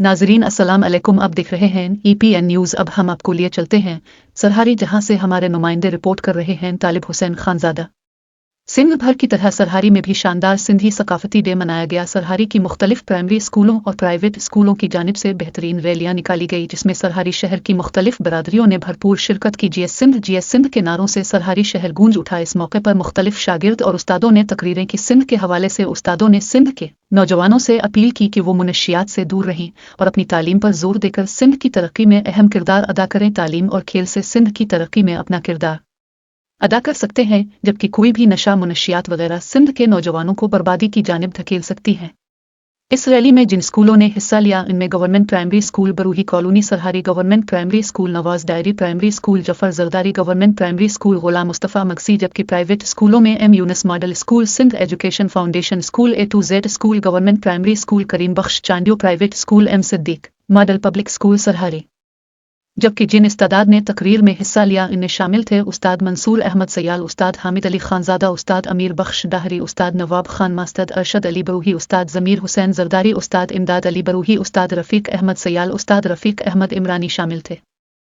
नाजरीन अस्सलाम अलैकुम। अब दिख रहे हैं EPN न्यूज़। अब हम आपको लिए चलते हैं सरहारी, जहां से हमारे नुमाइंदे रिपोर्ट कर रहे हैं तालिब हुसैन खानजादा। सिंध भर की तरह सरहारी में भी शानदार सिंधी सकाफती डे मनाया गया। सरहारी की मुख्तलिफ प्राइमरी स्कूलों और प्राइवेट स्कूलों की जानिब से बेहतरीन रैलियां निकाली गई, जिसमें सरहारी शहर की मुख्तलिफ बरादरियों ने भरपूर शिरकत की। GS सिंध के नारों से सरहारी शहर गूंज उठा। इस मौके पर मुख्तलिफ शागिर्द और उस्तादों ने तकरीरें की। सिंध के हवाले से उस्तादों ने सिंध के नौजवानों से अपील की कि वो मुनशियात से दूर रहें और अपनी तालीम पर जोर देकर सिंध की तरक्की में अहम किरदार अदा करें। तालीम और खेल से सिंध की तरक्की में अपना किरदार अदा कर सकते हैं, जबकि कोई भी नशा मुनशियात वगैरह सिंध के नौजवानों को बर्बादी की जानिब धकेल सकती है। इस रैली में जिन स्कूलों ने हिस्सा लिया इनमें government primary school Baruhi colony Sarhari, government primary school Nawaz Dayri, primary school Zafar Zardari, government primary school Ghulam Mustafa Magsi, जबकि प्राइवेट स्कूलों में M Younus model school, Sindh education foundation school, A to Z school, government primary school Karim Bakhsh Chandio, private school M Siddique model public school Sarhari. जबकि जिन उस्ताद ने तकरीर में हिस्सा लिया इनमें शामिल थे उस्ताद मंसूर अहमद सयाल, उस्ताद हामिद अली खानजादा, उस्ताद अमीर बख्श डाहरी, उस्ताद नवाब खान मास्टद, अरशद अली बरूही, उस्ताद ज़मीर हुसैन जरदारी, उस्ताद इमदाद अली बरूही, उस्ताद रफ़ीक अहमद सयाल, उस्ताद रफ़ीक अहमद इमरानी शामिल थे।